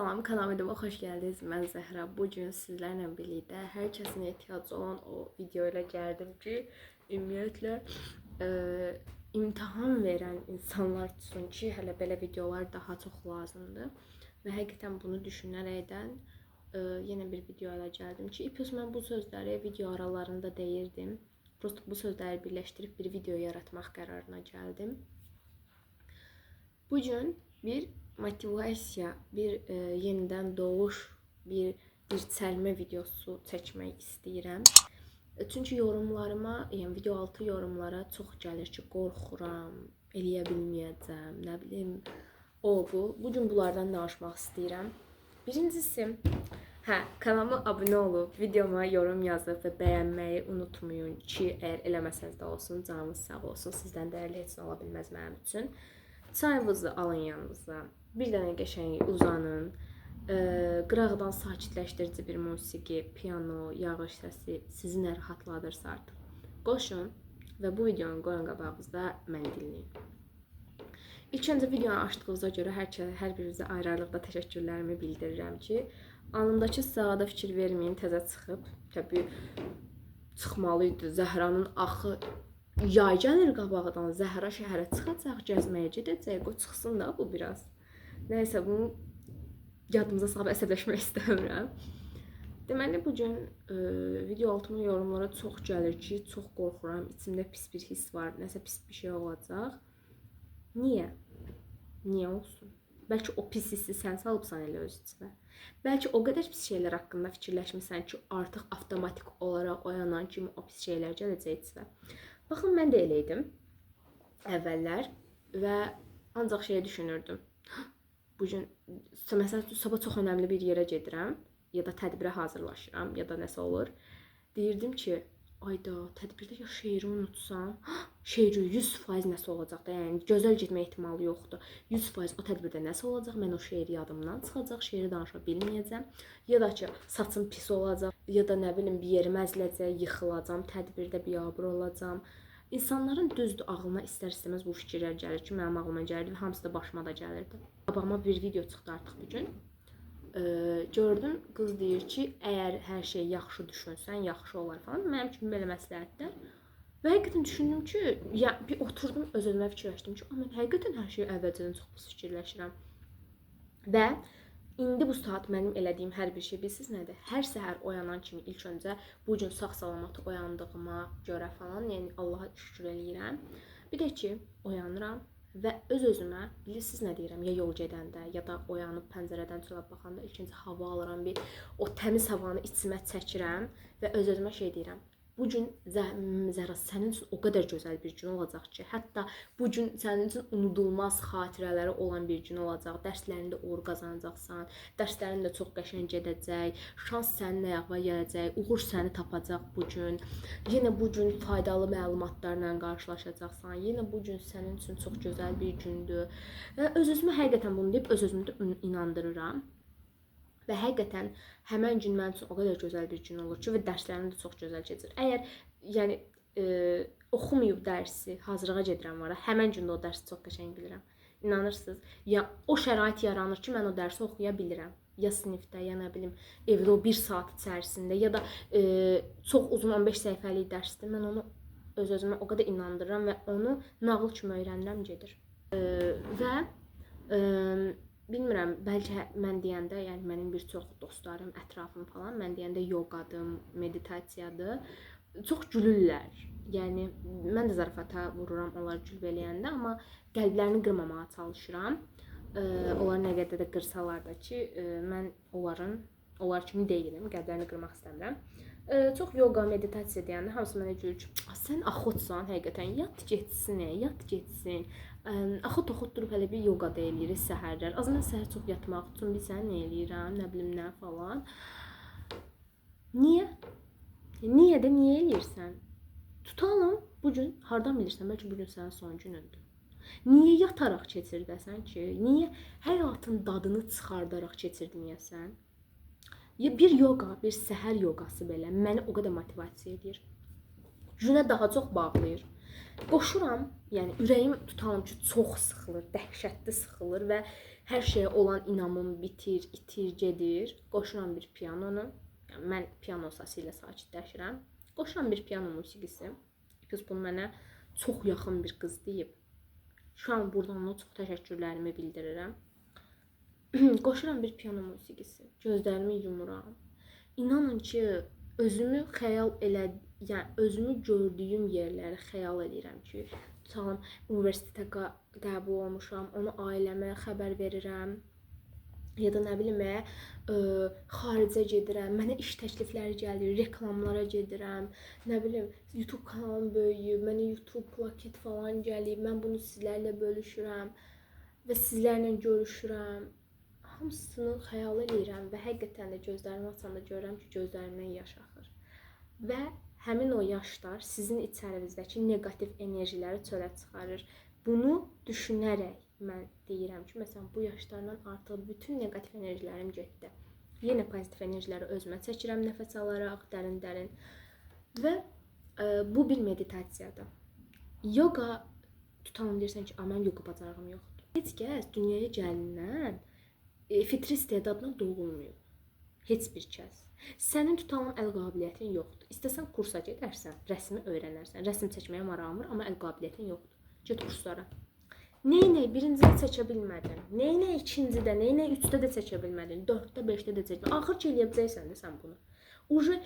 Salam, kanalıma xoş gəldiniz. Mən Zəhra. Bu gün sizlərlə birlikdə hər kəsin ehtiyacı olan o video ilə gəldim ki, ümumiyyətlə imtahan verən insanlar üçün ki, hələ belə videolar daha çox lazımdır. Və həqiqətən bunu düşünərəkdən yenə bir video ilə gəldim ki, mən bu sözləri video aralarında deyirdim. Prosta bu sözləri birləşdirib bir video yaratmaq qərarına gəldim. Bu gün bir motivasiya, bir yenidən doğuş, bir dirçəlmə videosu çəkmək istəyirəm. Çünki yorumlarıma, yəni video altı yorumlara çox gəlir ki, qorxuram, eləyə bilməyəcəm, nə bilim, o bu. Bugün bunlardan danışmaq istəyirəm. Birincisi, kanalıma abunə olub, videoma yorum yazıb və bəyənməyi unutmayın ki, əgər eləməsəz də olsun, canınız sağ olsun, sizdən dəyərli heç nə ola bilməz mənim üçün. Çayınızı alın yanınıza, bir dənə qəşəng uzanın, qıraqdan sakitləşdirici bir musiqi, piano, yağış səsi sizi nə rahatladırsa artıq qoşun və bu videonu qoyun qabağınızda mən dinləyin. İlk öncə videonu açdığınıza görə hər birinizə ayrı-ayrılıqda təşəkkürlərimi bildirirəm ki, anındakı sırada fikir verməyin, təzə çıxıb, təbii çıxmalıydı, Zəhranın axı yay gəlir qabağdan, Zəhra şəhərə çıxacaq, gəzməyə gedəcək, qoy çıxsın da bu biraz. Nəysə, bunu yadımıza salıb əsəbləşmək istəmirəm. Deməli, bugün video altına yorumlara çox gəlir ki, çox qorxuram, içimdə pis bir his var, nəsə pis bir şey olacaq. Niyə? Niyə olsun? Bəlkə o pis hissi sən salıbsan elə öz içinə. Bəlkə o qədər pis şeylər haqqında fikirləşmirsən ki, artıq avtomatik olaraq oyanan kimi o pis şeylər gələcək içinə. Baxın, mən də elə idim əvvəllər və ancaq şeyi düşünürdüm. Bugün, məsələn, sabah çox önəmli bir yerə gedirəm ya da tədbirə hazırlaşıram ya da nəsə olur. Deyirdim ki, ayda, tədbirdə ya şeiri unutsam, şeiri 100% nəsə olacaq da, yəni gözəl getmə ehtimalı yoxdur. 100% o tədbirdə nəsə olacaq, mən o şeiri yadımdan çıxacaq, şeiri danışa bilməyəcəm. Ya da ki, saçım pis olacaq, ya da nə bilim, bir yerim əziləcək, yıxılacam, tədbirdə biabır olacam. İnsanların düzdür, ağlına istər-istəməz bu fikirlər gəlir ki, mənim ağlıma gəlirdi və hamısı da başıma da gəlirdi. Qabağıma bir video çıxdı artıq bugün. Gördüm, qız deyir ki, əgər hər şey yaxşı düşünsən, yaxşı olar falan. Mənim kimi belə məsləhətlər. Və həqiqətən düşündüm ki, bir oturdum, öz-özümə fikirləşdim ki, mən həqiqətən hər şeyi əvvəlcədən çox pis fikirləşirəm. Və indi bu saat mənim elədiyim hər bir şey bilsiz nədir? Hər səhər oyanan kimi ilk öncə bu gün sağ-salamat oyandığıma görə falan, yəni Allaha şükür eləyirəm. Bir də ki, oyanıram və öz-özümə, bilirsiniz nə deyirəm, ya yol gedəndə, ya da oyanıb pəncərədən çölə baxanda ilk öncə hava alıram, o təmiz havanı içimə çəkirəm və öz-özümə şey deyirəm. Bu gün Zəhra sənin üçün o qədər gözəl bir gün olacaq ki, hətta bu gün sənin üçün unudulmaz xatirələri olan bir gün olacaq. Dərslərində uğur qazanacaqsan, dərslərin də çox qəşəng gedəcək, şans sənin ayağına gələcək, uğur səni tapacaq bu gün. Yenə bu gün faydalı məlumatlarla qarşılaşacaqsan, yenə bu gün sənin üçün çox gözəl bir gündür. Və öz-özümə həqiqətən bunu deyib, öz-özümü də inandırıram. Və həqiqətən həmən gün mənim üçün o qədər gözəl bir gün olur ki, və dərslərim də çox gözəl keçir. Əgər yəni oxumayıb dərsi, hazırlığa gedirəm var, həmən gün də o dərsi çox qəşəng bilirəm. İnanırsınız? Ya o şərait yaranır ki, mən o dərsi oxuya bilirəm. Ya sinifdə, ya nə bilim, evdə o 1 saat içərisində, ya da çox uzun 15 səhifəlik dərsdir. Mən onu öz-özümə o qədər inandırıram və onu nağıl kimi öyrənirəm gedir. Və bilmirəm, bəlkə mən deyəndə, yəni mənim bir çox dostlarım, ətrafım falan, mən deyəndə yoqadır, meditasiyadır, çox gülürlər. Yəni, mən də zarafata vururam onlar gülb eləyəndə, amma qəlblərini qırmamağa çalışıram. Onlar nə qədər də qırsalar da ki, mən onlar kimi deyiləm, qəlblərini qırmaq istəmirəm. Çox yoga, meditasiya deyəndə hamısı mənə gülür ki, sən axotsan həqiqətən, yat getsin. Axot durub hələ bir yoga da eləyirik səhərlər. Az mən səhər çox yatmaq üçün bilsən nə eləyirəm, nə bilim nə falan. Niyə? Niyə eləyirsən? Tutalım, bugün, hardan bilirsən, bəlkə bugün sənin son günündür. Niyə yataraq keçirdəsən ki? Niyə həyatın dadını çıxardaraq keçirdiyəsən? Bir yoga, bir səhər yoqası belə məni o qədər motivasiya edir. Günə daha çox bağlayır. Qoşuram, yəni ürəyim tutalım ki, çox sıxılır, dəhşətli sıxılır və hər şeyə olan inamım itir, gedir. Qoşuram bir pianonu. Yəni mən piano səsi ilə sakitləşirəm. Qoşuram bir piano musiqisi. Qız bunu mənə çox yaxın bir qız deyib. Şu an buradan ona çox təşəkkürlərimi bildirirəm. Qoşuram bir piano musiqisi. Gözlərimi yumuram. İnanın ki, özümü özümü gördüyüm yerləri xəyal edirəm ki, tutalım universitetə qəbul olmuşam, onu ailəmə xəbər verirəm. Ya da nə bilim, xaricə gedirəm, mənə iş təklifləri gəlir, reklamlara gedirəm, nə bilim, YouTube kanalım böyüyüb, mənə YouTube plaket falan gəlib, mən bunu sizlərlə bölüşürəm və sizlərlə görüşürəm. Hamısını xəyal edirəm və həqiqətən də gözlərimi açanda görürəm ki, gözlərimdən yaş axır. Və həmin o yaşlar sizin içərinizdəki negativ enerjiləri çölə çıxarır. Bunu düşünərək mən deyirəm ki, məsələn, bu yaşlardan artıq bütün negativ enerjilərim getdi. Yenə pozitiv enerjiləri özümə çəkirəm nəfəs alaraq, dərin-dərin. Və bu bir meditasiyadır. Yoga, tutalım deyirsən ki, mən yoga bacarığım yoxdur. Heç kəs dünyaya gəlindən fitri istedadla doğulmayıb. Heç bir kəs. Sənin tutalım əl qabiliyyətin yoxdur. İstəsən kursa gedərsən, rəsmi öyrənərsən. Rəsm çəkməyə marağın var, amma əl qabiliyyətin yoxdur. Get kurslara. Neynək birincidə çəkə bilmədin, neynək ikincidə, neynək üçdə də çəkə bilmədin, dörddə, beşdə də çəkə bilmədin. Axır ki, eləyə biləcəksən də sən bunu. Ucu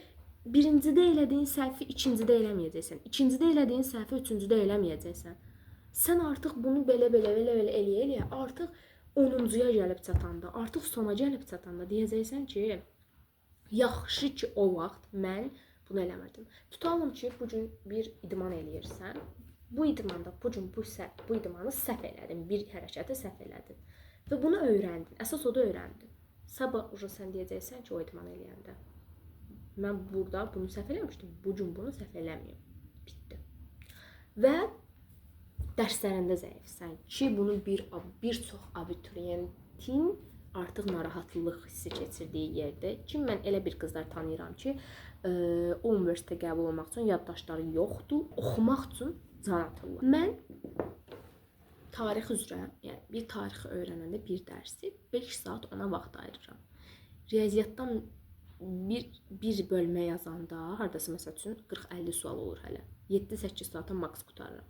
birincidə elədiyin səhvi ikincidə eləməyəcəksən, ikincidə elədiyin səhvi üçüncüdə eləməyəcəksən. Sən artıq bunu belə eləyə, artıq 10-cuya gəlib çatanda, artıq sona gəlib çatanda deyəcəksən ki, yaxşı ki, o vaxt mən bunu eləmədim. Tutalım ki, bugün bir idman eləyirsən. Bu idmanda bu idmanı səhv elədin, bir hərəkəti səhv elədin və bunu öyrəndin. Əsas o da öyrəndin. Sabah sən deyəcəksən ki, o idman eləyəndə mən burada bunu səhv eləmişdim, bugün bunu səhv eləməyim. Bitdi. Və dərslərində zəifsən ki, bunu bir çox abituriyentin artıq narahatlıq hissi keçirdiyi yerdə ki, mən elə bir qızlar tanıyıram ki, o universitetə qəbul olmaq üçün yaddaşları yoxdur, oxumaq üçün can atırlar. Mən tarix üzrə, yəni bir tarixi öyrənəndə bir dərsi 5 saat ona vaxt ayırıram. Riyaziyyatdan bir bölmə yazanda, hardasa məsəl üçün 40-50 sual olur hələ. 7-8 saata maks qutarıram.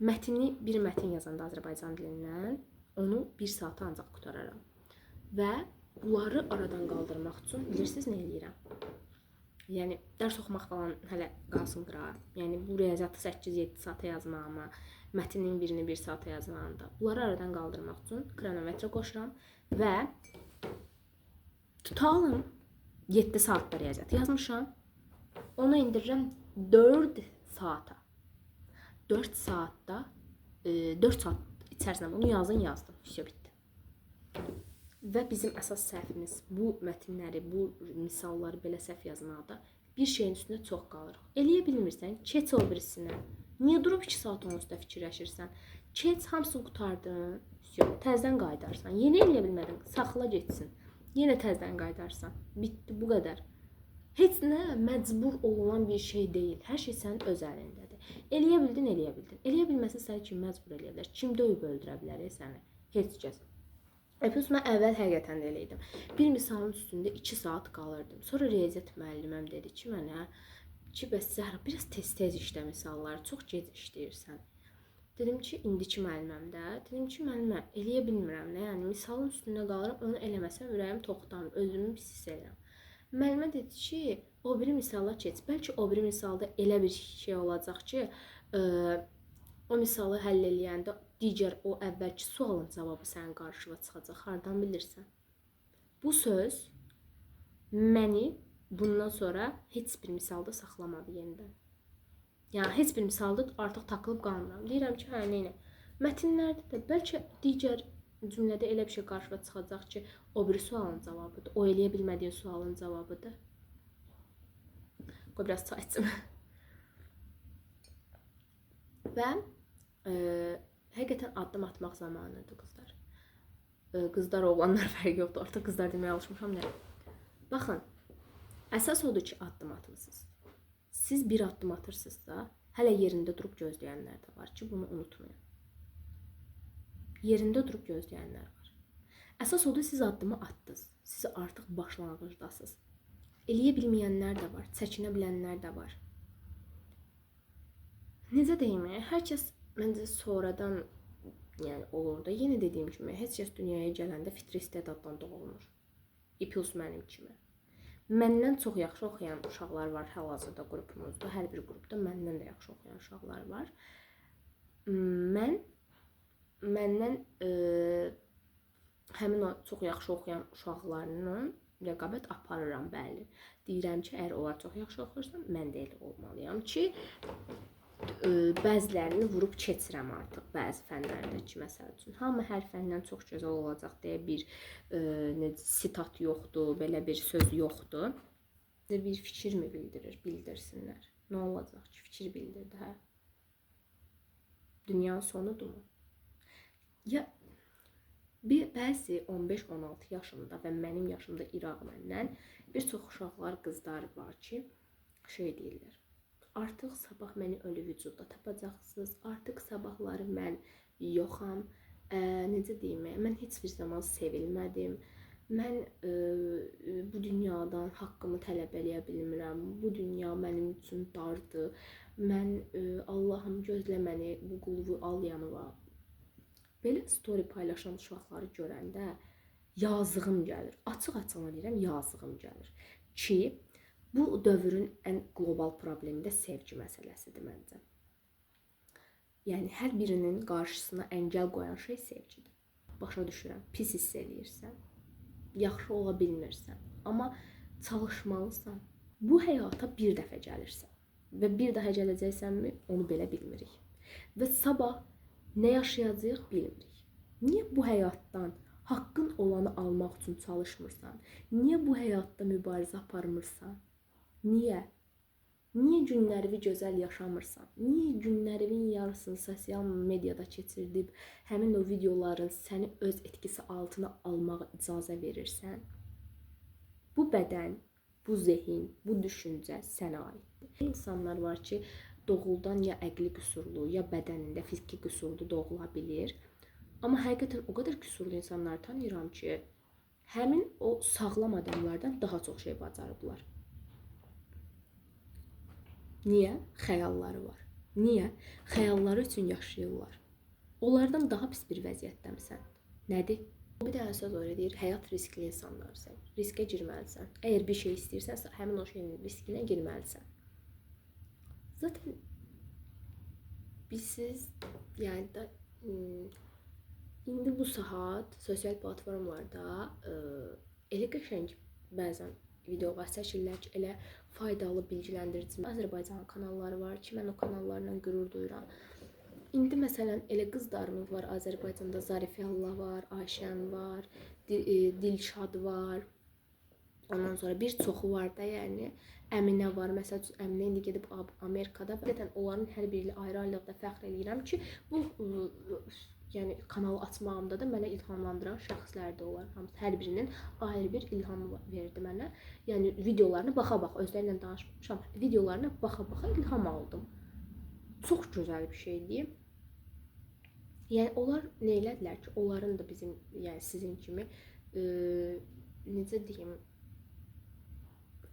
Bir mətin yazanda Azərbaycan dilindən onu 1 saata ancaq qutararam. Və bunları aradan qaldırmaq üçün bilirsiniz nə eləyirəm? Yəni dərs oxumaq falan hələ qalsın qırağa. Yəni bu riyaziyyatı 8-7 saata yazmağıma, mətnin birini 1 saata yazmağında bunları aradan qaldırmaq üçün kronometrə qoşuram və tutalım 7 saatda riyaziyyat yazmışam. Onu indirirəm 4 saata. 4 saatda 4 saat içərisində bunu yazdım. Все bitdi. Və bizim əsas səhvimiz bu mətnləri, bu misalları belə səhv yazmaqda bir şeyin üstündə çox qalırıq. Eləyə bilmirsən, keç o birisinə. Niyə durub 2 saat onun üstə fikirləşirsən? Keç, hamısını qutardın, təzədən qaydarsan. Yeni eləyə bilmədin, saxla getsin. Yenə təzədən qaydarsan. Bitdi, bu qədər. Heç nə məcbur olunan bir şey deyil. Hər şey sənin öz əlindədir. Eləyə bildin, eləyə bildin. Eləyə bilməsən səni kim məcbur eləyə bilər? Kim döyüb öldürə bilər səni? Heç kəs. Mən əvvəl həqiqətən də eləydim. Bir misalın üstündə 2 saat qalırdım. Sonra riyaziyyat müəlliməm dedi ki, mənə ki, bəs Zəhra, biraz tez işlə misalları, çox gec işləyirsən. Dedim ki, indiki müəlliməm də. Dedim ki, müəllimə, eləyə bilmirəm. Yəni, misalın üstündə qalıram, onu eləməsəm ürəyim toxtamır, özümü pis hiss edirəm. Müəllimə dedi ki, o biri misala keç. Bəlkə o biri misalda elə bir şey olacaq ki, o misalı həll eləyəndə digər o əvvəlki sualın cavabı sənin qarşına çıxacaq. Hardan bilirsən? Bu söz məni bundan sonra heç bir misalda saxlamadı yenidən. Yəni, heç bir misalda artıq takılıb qalmıram. Deyirəm ki, neynə? Mətnlərdə də bəlkə digər cümlədə elə bir şey qarşına çıxacaq ki, o biri sualın cavabıdır. O eləyə bilmədiyin sualın cavabıdır. Qoy biraz çay içim. Və həqiqətən addım atmaq zamanıdır qızlar. Qızlar, oğlanlar fərqi yoxdur. Artıq qızlar deməyə alışmışam. Baxın, əsas odur ki, addım atmışsınız. Siz bir addım atırsınızsa, Hələ yerində durub gözləyənlər də var ki, bunu unutmayın. Yerində durub gözləyənlər var. Əsas odur, siz addımı atdınız. Siz artıq başlanğıcdasınız. Eləyə bilməyənlər də var, çəkinə bilənlər də var. Necə deyim, hər kəs məncə sonradan yəni olur da. Yenə dediyim kimi, heç kəs dünyaya gələndə fitri istedaddan doğulmur. İpus mənim kimi. Məndən çox yaxşı oxuyan uşaqlar var hal-hazırda qrupumuzda. Hər bir qrupda məndən də yaxşı oxuyan uşaqlar var. Məndən həmin o çox yaxşı oxuyan uşaqlarının rəqabət aparıram, bəli. Deyirəm ki, əgər onlar çox yaxşı oxuyursa, mən də elə olmalıyam ki, bəzilərini vurub keçirəm artıq bəzi fənlərdəki məsəl üçün. Hamı hər fəndən çox gözəl olacaq deyə bir sitat yoxdur, belə bir söz yoxdur. Bir fikir mi bildirir? Bildirsinlər. Nə olacaq ki, fikir bildirdi, hə? Dünyanın sonudurmu? Ya bəzi 15-16 yaşında və mənim yaşımda İraq məndən bir çox uşaqlar, qızlar var ki, şey deyirlər. Artıq sabah məni ölü vücudda tapacaqsınız. Artıq sabahları mən yoxam. Necə deyim, mən heç bir zaman sevilmədim. Mən bu dünyadan haqqımı tələb eləyə bilmirəm. Bu dünya mənim üçün dardır. Mən Allahım gözlə məni bu qulluğu al yanıma. Belə story paylaşan uşaqları görəndə yazığım gəlir. Açıq-açığına deyirəm, yazığım gəlir. Ki bu dövrün ən qlobal problemi də sevgi məsələsidir məncə. Yəni hər birinin qarşısına əngəl qoyan şey sevgidir. Başa düşürəm, pis hiss eləyirsən, yaxşı ola bilmirsən, amma çalışmalısan. Bu həyata bir dəfə gəlirsən və bir daha gələcəksənmi, onu belə bilmirik. Və sabah nə yaşayacağıq bilmirik. Niyə bu həyatdan haqqın olanı almaq üçün çalışmırsan? Niyə bu həyatda mübarizə aparmırsan? Niyə? Niyə günlərini gözəl yaşamırsan? Niyə günlərinin yarısını sosial mediada keçirdib həmin o videoların səni öz etkisi altına almağa icazə verirsən? Bu bədən, bu zehin, bu düşüncə sənə aiddir. İnsanlar var ki, doğuldan ya əqli qüsurlu, ya bədənində fiziki qüsurlu doğula bilir. Amma həqiqətən o qədər qüsurlu insanlar tanıyıram ki, həmin o sağlam adamlardan daha çox şey bacarıblar. Niyə? Xəyalları var. Niyə? Xəyalları üçün yaşayırlar. Onlardan daha pis bir vəziyyətdəmsən. Nədir? Bir dənə söz öyle deyir, həyat riskli insanlarsan. Riskə girməlisən. Əgər bir şey istəyirsənsə, həmin o şeyin riskinə girməlisən. Zaten siz yəni da indi bu saat sosial platformalarda elə qəşəng bəzən videolar çəkirlər ki, elə faydalı, bilgiləndirici Azərbaycan kanalları var ki, mən o kanallarla qürur duyuram. İndi məsələn elə qızlarımız var Azərbaycanda, Zarifəllah var, Ayşən var, Dilşad var. Ondan sonra bir çoxu var da, yəni Əminə var. Məsələn, Əminə indi gedib Amerikada. Zaten onların hər biri ilə ayrı-ayrılıqda fəxr edirəm ki, bu yəni kanalı açmağımda da mənə ilhamlandıran şəxslər də olar. Hər birinin ayrı bir ilhamı verdi mənə. Yəni videolarına baxa-baxa, özlərlə danışmışam, videolarına baxa-baxa ilham aldım. Çox gözəl bir şeydir. Yəni onlar nə elədilər ki, onların da bizim, yəni sizin kimi necə deyim,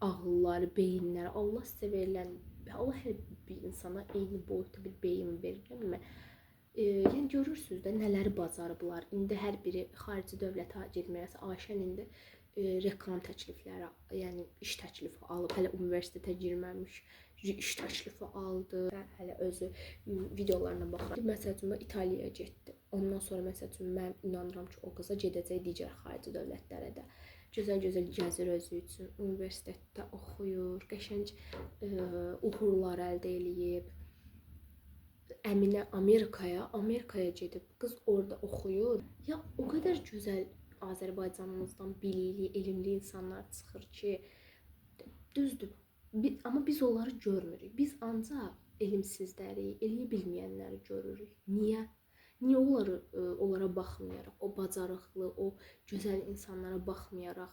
ağılları, beyinləri, Allah sizə verilən, Allah hər bir insana eyni boyutda bir beyin verir. Yəni görürsünüz də nələri bacarıblar. İndi hər biri xarici dövlətə getməyə, Ayşən indi reklam təklifləri, yəni iş təklifi alıb, hələ universitetə girməmiş, iş təklifi aldı. Hələ özü videolarına baxır. Məsəl üçün İtaliyaya getdi. Ondan sonra məsəl üçün mən inanıram ki, o qıza gedəcək digər xarici dövlətlərə də. Gözəl-gözəl gəzir özü üçün, universitetdə oxuyur, qəşəng uğurlar əldə eləyib. Əminə Amerikaya gedib, qız orada oxuyur. Ya o qədər gözəl Azərbaycanımızdan bilikli, elmli insanlar çıxır ki, düzdür. Amma biz onları görmürük. Biz ancaq elmsizləri, eləyə bilməyənləri görürük. Niyə? Niyə onlara baxmayaraq, o bacarıqlı, o gözəl insanlara baxmayaraq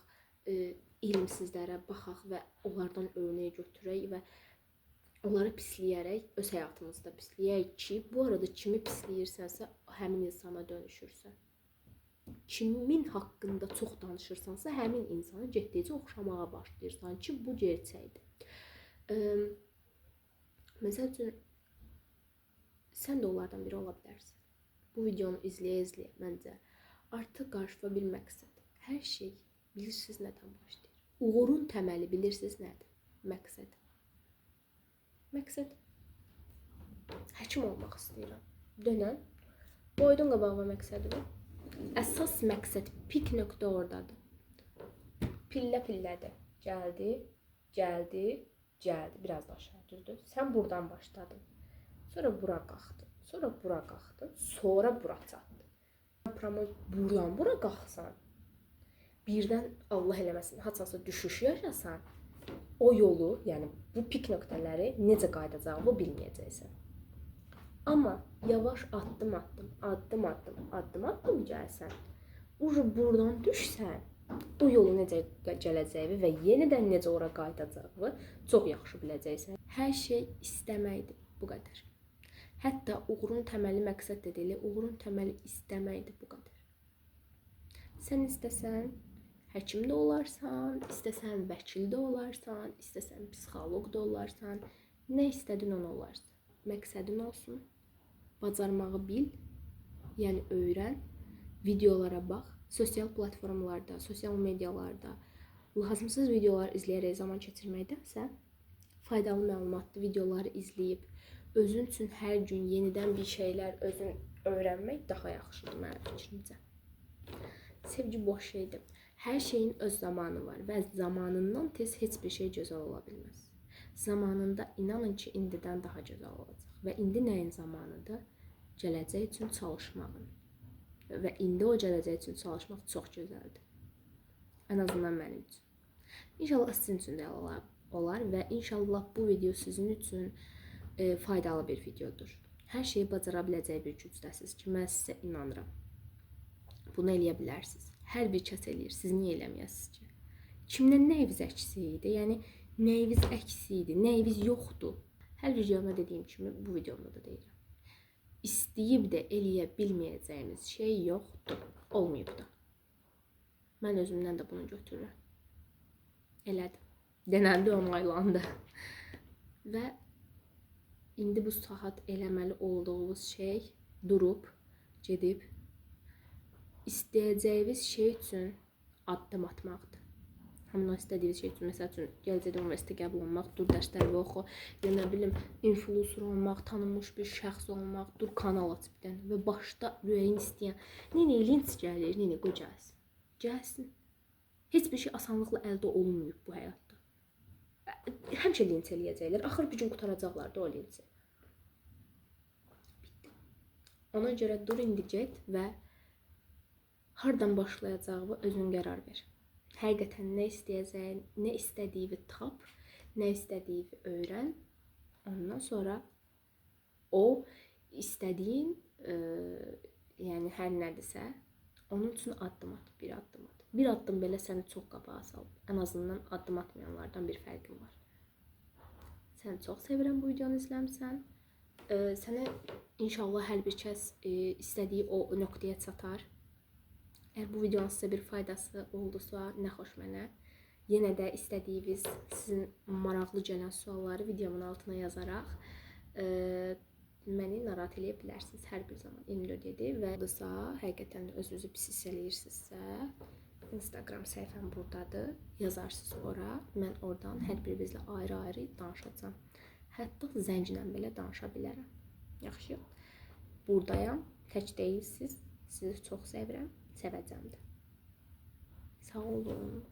elmsizlərə baxaq və onlardan örnək götürək və onları pisləyərək öz həyatımızda pisləyək ki, bu arada kimi pisləyirsənsə, həmin insana dönüşürsən. Kimin haqqında çox danışırsansa, həmin insanı getdikcə oxşamağa başlayırsan ki, bu gerçəkdir. Məsəl üçün, sən də onlardan biri ola bilərsən. Bu videonu izləyə-izləyə məncə artıq qarşıma bir məqsəd. Hər şey bilirsiniz nədən başlayır? Uğurun təməli bilirsiniz nədir? Məqsəd. Məqsəd. Həkim olmaq istəyirəm. Dönən. Qoydun qabağıma məqsədimi. Əsas məqsəd, pik nöqtə oradadır. Pillə-pillədir. Gəldi. Biraz da aşağı düzdür. Sən buradan başladın. Sonra bura qalxdın. Sonra bura qalxdın. Sonra bura çatdın. Buradan bura qalxsan, birdən Allah eləməsin, haçansa düşüş yaşasan, o yolu, yəni bu pik nöqtələri necə qayıdacağını bilməyəcəksən. Amma yavaş addım gəlsən, buradan düşsən, o yolu necə gələcəyi və yenidən necə ora qayıdacağını çox yaxşı biləcəksən. Hər şey istəməkdir, bu qədər. Hətta uğurun təməli məqsəd dedilir, uğurun təməli istəməkdir, bu qədər. Sən istəsən, həkim də olarsan, istəsən vəkil də olarsan, istəsən psixoloq da olarsan, nə istədin onu olarsan. Məqsədin olsun, bacarmağı bil, yəni öyrən, videolara bax, sosial platformalarda, sosial medialarda lazımsız videolar izləyərək zaman keçirməkdənsə, faydalı məlumatlı videoları izləyib, özün üçün hər gün yenidən bir şeylər özün öyrənmək daha yaxşıdır mənim fikrimcə. Sevgi boş şeydir. Hər şeyin öz zamanı var və zamanından tez heç bir şey gözəl ola bilməz. Zamanında inanın ki, indidən daha gözəl olacaq. Və indi nəyin zamanıdır? Gələcək üçün çalışmağın. Və indi o gələcək üçün çalışmaq çox gözəldir. Ən azından mənim üçün. İnşallah sizin üçün də olar və inşallah bu video sizin üçün faydalı bir videodur. Hər şeyi bacara biləcək bir gücdəsiniz ki, mən sizə inanıram. Bunu eləyə bilərsiniz. Hər bir kəs eləyir. Siz niyə eləməyəsiniz ki? Kimdən nəyiniz əksik idi? Yəni, nəyiniz əksik idi? Nəyiniz yoxdur? Hər videomda dediyim kimi, bu videomda da deyirəm. İstəyib də eləyə bilməyəcəyiniz şey yoxdur. Olmayıb da. Mən özümdən də bunu götürürəm. Elədim. Denəndi, onaylandı. Və indi bu saat eləməli olduğunuz şey durub, gedib, istəyəcəyiniz şey üçün addım atmaqdır. Həmin o istədiyiniz şey üçün, məsəl üçün, gələcəkdə universitetə qəbul olmaq, dur dərsləri oxu, ya nə bilim, influencer olmaq, tanınmış bir şəxs olmaq, dur kanal açıb bir dənə və başda ürəyin istəyən, neyini linç gəlir, neyini qoy gəlsin. Gəlsin. Heç bir şey asanlıqla əldə olunmayıb bu həyatda. Həmişə linç eləyəcəklər. Axır bir gün qutaracaqlar da o linçi. Bitdi. Ona görə dur indi get və hardan başlayacağını özün qərar ver. Həqiqətən nə istəyəcəyin, nə istədiyini tap, nə istədiyini öyrən. Ondan sonra o istədiyin, yəni hər nədirsə, onun üçün addım at, bir addım at. Bir addım belə səni çox qabağa salıb. Ən azından addım atmayanlardan bir fərqin var. Səni çox sevirəm bu videonu izləmsən. Sənə inşallah hər bir kəs istədiyi o nöqtəyə çatar. Əgər bu videonun sizə bir faydası oldusa, nə xoş mənə. Yenə də istədiyiniz, sizin maraqlı gələn sualları videomun altına yazaraq məni narahat eləyə bilərsiniz hər bir zaman. 24/7 və həqiqətən də özünüzü pis hiss eləyirsinizsə, Instagram səhifəm buradadır. Yazarsınız ora. Mən oradan hər birinizlə ayrı-ayrı danışacağam. Hətta zənglə belə danışa bilərəm. Yaxşı? Buradayam. Tək deyilsiniz. Sizi çox sevirəm. Sevəcəm də. Sağ olun.